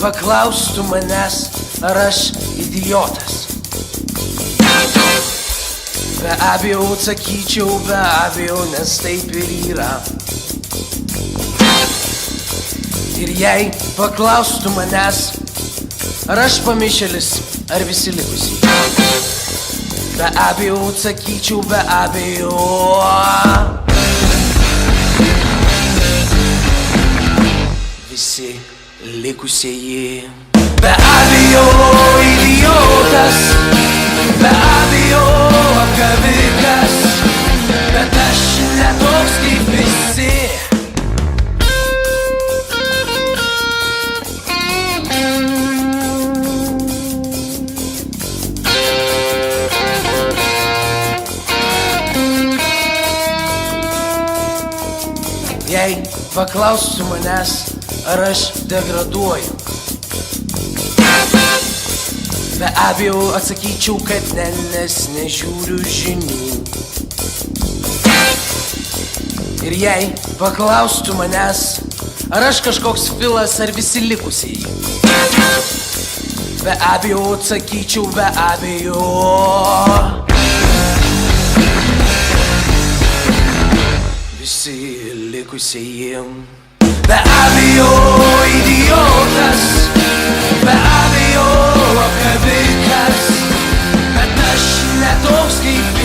paklaustų manęs, ar aš idiotas, be abejo atsakyčiau, be abejo, nes taip ir yra. Ir jei paklaustų manęs, ar aš pamišėlis, ar visi likusiai, be abejo atsakyčiau, be abejo. Visi likusieji. Be abejo idiotas, be abejo apgavikas, bet aš ne toks kaip visi. Jei paklaustų manęs, ar aš degraduoju, be abejo atsakyčiau, kad ne, nes nežiūriu žinių. Ir jei paklaustų manęs, ar aš kažkoks filas, ar visi likusieji, be abejo atsakyčiau, be abejo. Visi likusieji. Be abejo idiotas, be abejo apgavikas, bet aš ne toks kaip